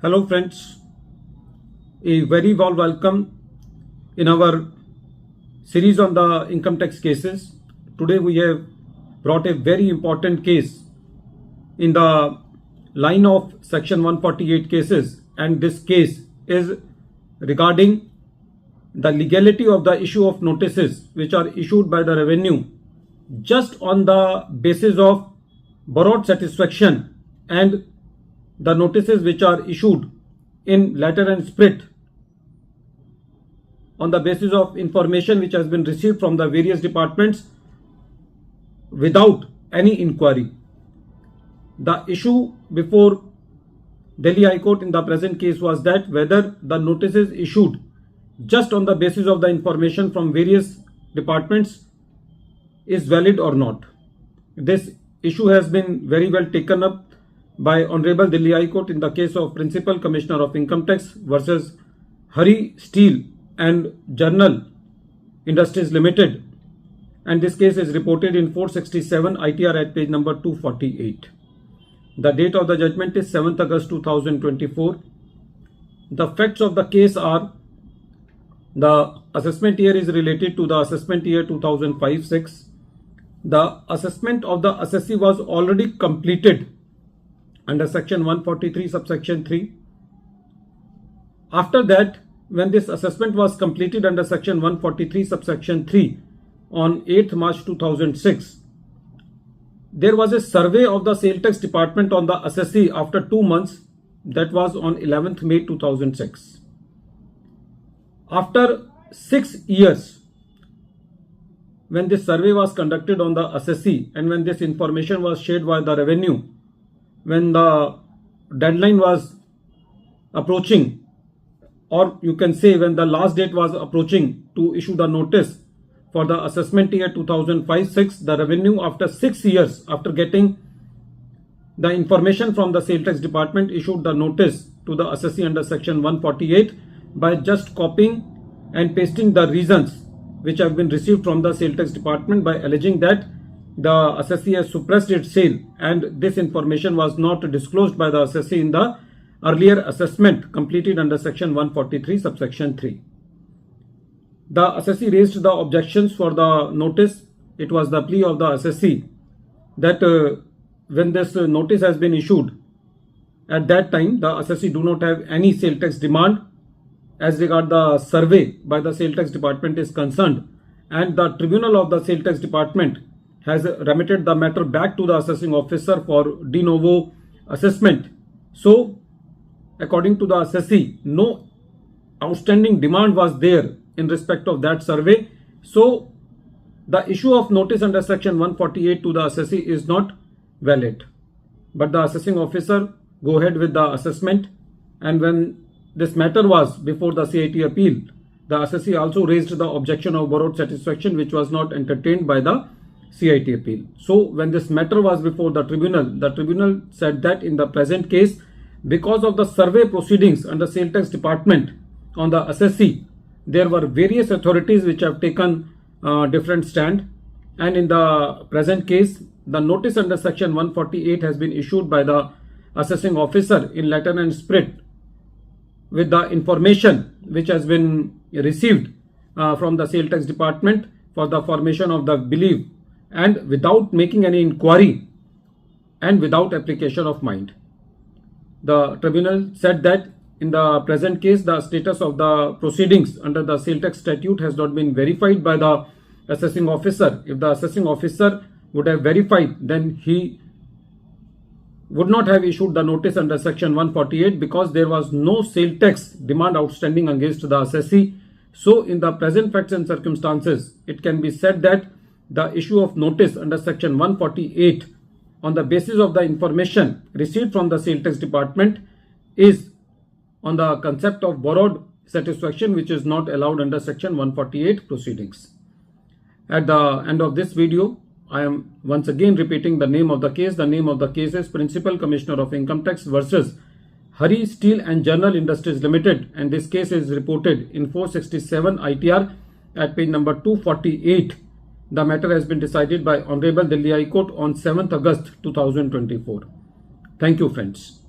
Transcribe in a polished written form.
Hello friends, a very warm welcome in our series on the income tax cases. Today we have brought a very important case in the line of section 148 cases, and this case is regarding the legality of the issue of notices which are issued by the revenue just on the basis of borrowed satisfaction, and the notices which are issued in letter and spirit on the basis of information which has been received from the various departments without any inquiry. The issue before Delhi High Court in the present case was that whether the notices issued just on the basis of the information from various departments is valid or not. This issue has been very well taken up by Honorable Delhi High Court in the case of Principal Commissioner of Income Tax versus Hari Steel and Journal Industries Limited, and this case is reported in 467 ITR at page number 248. The date of the judgment is 7th August 2024. The facts of the case are: the assessment year is related to the assessment year 2005-6. The assessment of the assessee was already completed under section 143 subsection 3. After that, when this assessment was completed under section 143 subsection 3 on 8th March 2006, there was a survey of the sale tax department on the assessee after 2 months, that was on 11th May 2006. After 6 years, when this survey was conducted on the assessee and when this information was shared by the revenue, when the deadline was approaching, or you can say when the last date was approaching to issue the notice for the assessment year 2005-6, the revenue after 6 years after getting the information from the sale tax department issued the notice to the assessee under section 148 by just copying and pasting the reasons which have been received from the sale tax department by alleging that the assessee has suppressed its sale and this information was not disclosed by the assessee in the earlier assessment completed under section 143 subsection 3. The assessee raised the objections for the notice. It was the plea of the assessee that when this notice has been issued, at that time the assessee do not have any sale tax demand as regard the survey by the sale tax department is concerned, and the tribunal of the sale tax department has remitted the matter back to the assessing officer for de novo assessment. So according to the assessee, no outstanding demand was there in respect of that survey. So the issue of notice under section 148 to the assessee is not valid. But the assessing officer go ahead with the assessment, and when this matter was before the CIT appeal, the assessee also raised the objection of borrowed satisfaction which was not entertained by the CIT appeal. So when this matter was before the tribunal said that in the present case, because of the survey proceedings under sale tax department on the assessee, there were various authorities which have taken different stand, and in the present case the notice under section 148 has been issued by the assessing officer in letter and spirit with the information which has been received from the sale tax department for the formation of the belief, and without making any inquiry and without application of mind. The tribunal said that in the present case the status of the proceedings under the sale tax statute has not been verified by the assessing officer. If the assessing officer would have verified, then he would not have issued the notice under section 148 because there was no sale tax demand outstanding against the assessee. So in the present facts and circumstances, it can be said that the issue of notice under section 148 on the basis of the information received from the sale tax department is on the concept of borrowed satisfaction, which is not allowed under section 148 proceedings. At the end of this video, I am once again repeating the name of the case. The name of the case is Principal Commissioner of Income Tax versus Hari Steel and Journal Industries Limited, and this case is reported in 467 ITR at page number 248. The matter has been decided by Honorable Delhi High Court on 7th August 2024. Thank you, friends.